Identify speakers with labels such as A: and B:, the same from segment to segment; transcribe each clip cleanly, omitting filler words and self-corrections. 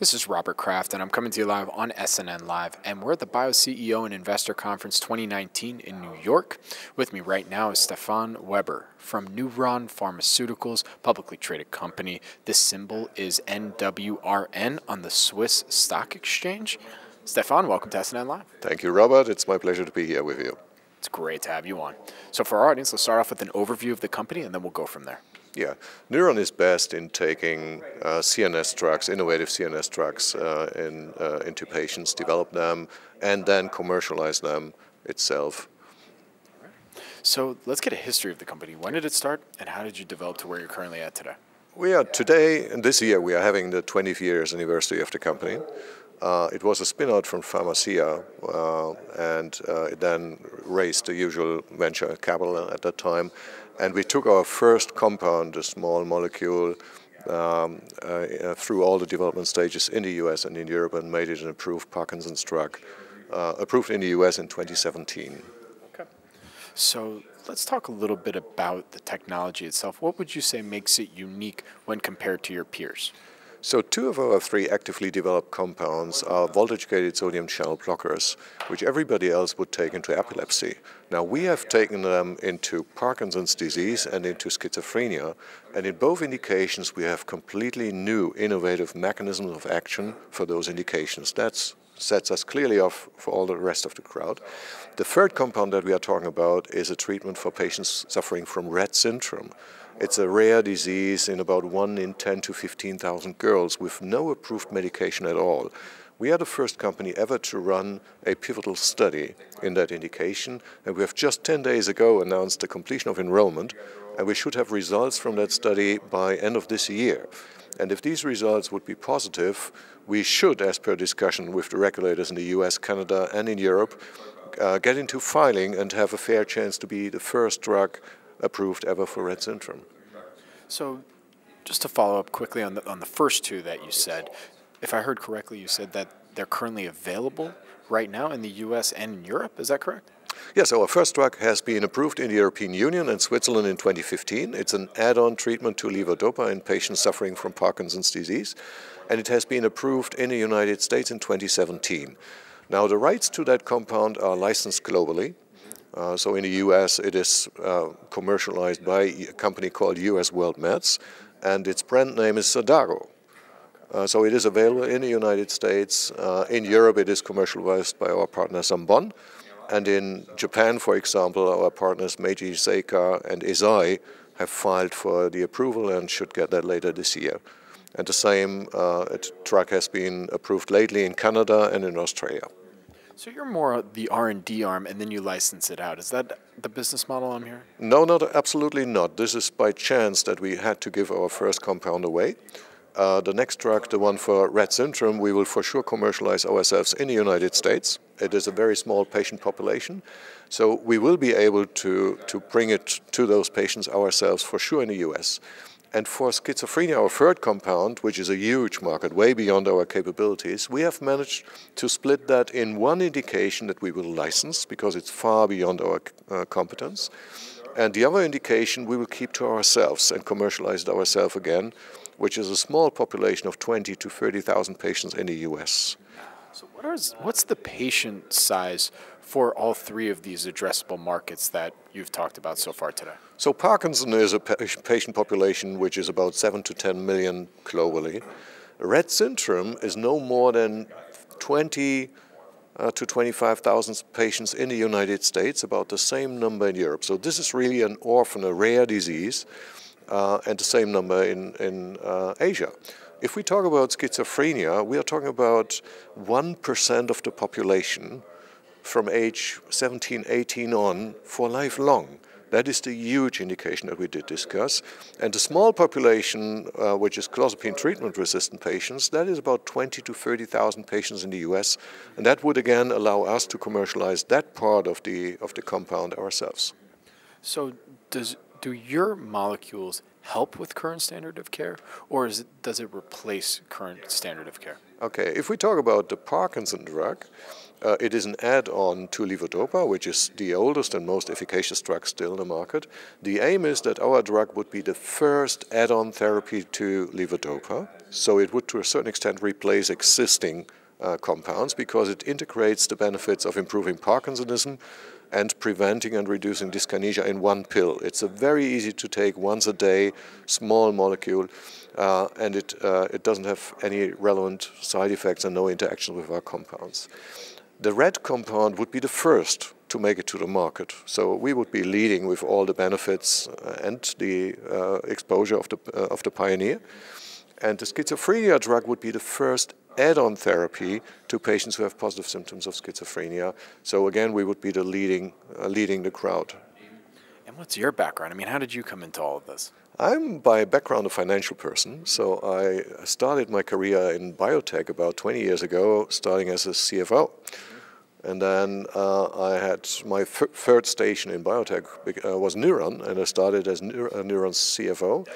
A: This is Robert Kraft, and I'm coming to you live on SNN Live, and we're at the Bio CEO and Investor Conference 2019 in New York. With me right now is Stefan Weber from Neuron Pharmaceuticals, publicly traded company. This symbol is NWRN on the Swiss Stock Exchange. Stefan, welcome to SNN Live.
B: Thank you, Robert. It's my pleasure to be here with you.
A: It's great to have you on. So for our audience, let's start off with an overview of the company, and then we'll go from there.
B: Yeah, Neuron is best in taking CNS drugs, innovative CNS drugs, into patients, develop them, and then commercialize them itself.
A: So let's get a history of the company. When did it start, and how did you develop to where you're currently at today?
B: We are today, and this year, we are having the 20th years anniversary of the company. It was a spin-out from Pharmacia, and it then raised the usual venture capital at that time. And we took our first compound, a small molecule, through all the development stages in the US and in Europe and made it an approved Parkinson's drug, approved in the US in 2017.
A: Okay. So let's talk a little bit about the technology itself. What would you say makes it unique when compared to your peers?
B: So two of our three actively developed compounds are voltage-gated sodium channel blockers, which everybody else would take into epilepsy. Now we have taken them into Parkinson's disease and into schizophrenia, and in both indications we have completely new innovative mechanisms of action for those indications. That sets us clearly off for all the rest of the crowd. The third compound that we are talking about is a treatment for patients suffering from Rett syndrome. It's a rare disease in about 1 in 10 to 15,000 girls with no approved medication at all. We are the first company ever to run a pivotal study in that indication, and we have just 10 days ago announced the completion of enrollment, and we should have results from that study by end of this year. And if these results would be positive, we should, as per discussion with the regulators in the US, Canada, and in Europe, get into filing and have a fair chance to be the first drug approved ever for Rett syndrome.
A: So just to follow up quickly on the first two that you said, if I heard correctly, you said that they're currently available right now in the US and in Europe, is that correct?
B: Yes, our first drug has been approved in the European Union and Switzerland in 2015. It's an add-on treatment to levodopa in patients suffering from Parkinson's disease, and it has been approved in the United States in 2017. Now, the rights to that compound are licensed globally. So in the US, it is commercialized by a company called US World Meds, and its brand name is Xadago. So it is available in the United States. In Europe, it is commercialized by our partner Zambon. And in Japan, for example, our partners Meiji Seika and Eisai have filed for the approval and should get that later this year. And the same drug has been approved lately in Canada and in Australia.
A: So you're more the R&D arm, and then you license it out. Is that the business model I'm hearing?
B: No, absolutely not. This is by chance that we had to give our first compound away. The next drug, the one for Rett syndrome, we will for sure commercialize ourselves in the United States. It is a very small patient population, so we will be able to bring it to those patients ourselves for sure in the US. And for schizophrenia, our third compound, which is a huge market, way beyond our capabilities, we have managed to split that in one indication that we will license because it's far beyond our competence. And the other indication we will keep to ourselves and commercialize it ourselves again, which is a small population of 20 to 30,000 patients in the US.
A: So what's the patient size for all three of these addressable markets that you've talked about so far today?
B: So Parkinson is a patient population which is about 7 to 10 million globally. Rett syndrome is no more than 20 to 25,000 patients in the United States, about the same number in Europe. So this is really an orphan, a rare disease, and the same number in Asia. If we talk about schizophrenia, we are talking about 1% of the population from age 17, 18 on for lifelong. That is the huge indication that we did discuss. And the small population, which is clozapine treatment-resistant patients, that is about 20 to 30,000 patients in the US. And that would again allow us to commercialize that part of the compound ourselves.
A: So do your molecules help with current standard of care, or does it replace current standard of care?
B: Okay, if we talk about the Parkinson drug, it is an add-on to levodopa, which is the oldest and most efficacious drug still in the market. The aim is that our drug would be the first add-on therapy to levodopa, so it would to a certain extent replace existing compounds because it integrates the benefits of improving Parkinsonism and preventing and reducing dyskinesia in one pill. It's a very easy to take once a day, small molecule, and it doesn't have any relevant side effects and no interaction with our compounds. The red compound would be the first to make it to the market. So we would be leading with all the benefits and the exposure of the pioneer. And the schizophrenia drug would be the first add-on therapy to patients who have positive symptoms of schizophrenia. So again, we would be the leading the crowd.
A: And what's your background? I mean, how did you come into all of this?
B: I'm by background a financial person, so I started my career in biotech about 20 years ago, starting as a CFO. And then I had my third station in biotech was Neuron, and I started as Neuron's CFO.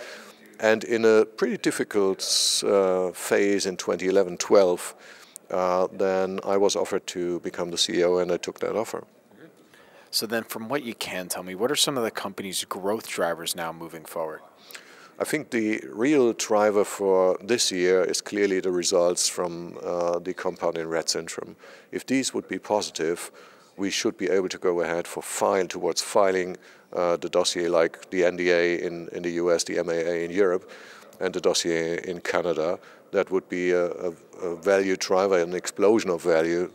B: And in a pretty difficult phase in 2011-12, then I was offered to become the CEO, and I took that offer.
A: So then from what you can tell me, what are some of the company's growth drivers now moving forward?
B: I think the real driver for this year is clearly the results from the compound in Rett syndrome. If these would be positive, we should be able to go ahead towards filing the dossier like the NDA in the US, the MAA in Europe, and the dossier in Canada. That would be a value driver, an explosion of value,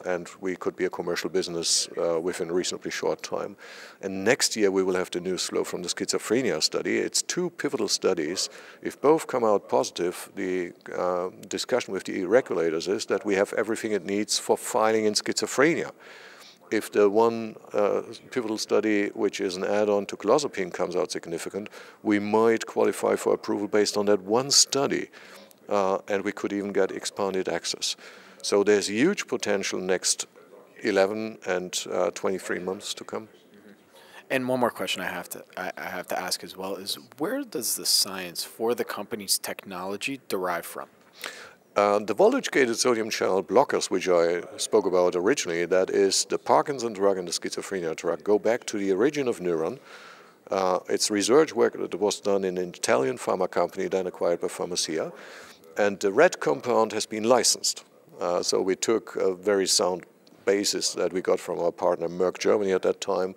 B: and we could be a commercial business within a reasonably short time. And next year we will have the news flow from the schizophrenia study. It's 2 pivotal studies. If both come out positive, the discussion with the regulators is that we have everything it needs for filing in schizophrenia. If the one pivotal study, which is an add-on to clozapine, comes out significant, we might qualify for approval based on that one study, and we could even get expanded access. So there's huge potential next 11 and 23 months to come.
A: And one more question I have to ask as well is, where does the science for the company's technology derive from?
B: The voltage-gated sodium channel blockers, which I spoke about originally, that is the Parkinson drug and the schizophrenia drug, go back to the origin of Neuron. It's research work that was done in an Italian pharma company, then acquired by Pharmacia. And the red compound has been licensed. So we took a very sound basis that we got from our partner Merck Germany at that time,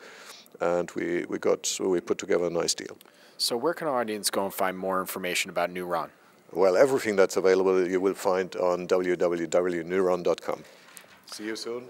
B: and we put together a nice deal.
A: So where can our audience go and find more information about Neuron?
B: Well, everything that's available you will find on www.neuron.com. See you soon.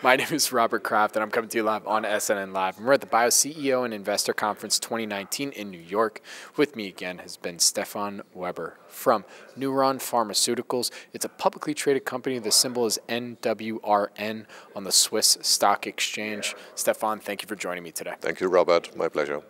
A: My name is Robert Kraft, and I'm coming to you live on SNN Live. And we're at the Bio CEO and Investor Conference 2019 in New York. With me again has been Stefan Weber from Neuron Pharmaceuticals. It's a publicly traded company. The symbol is NWRN on the Swiss Stock Exchange. Stefan, thank you for joining me today.
B: Thank you, Robert. My pleasure.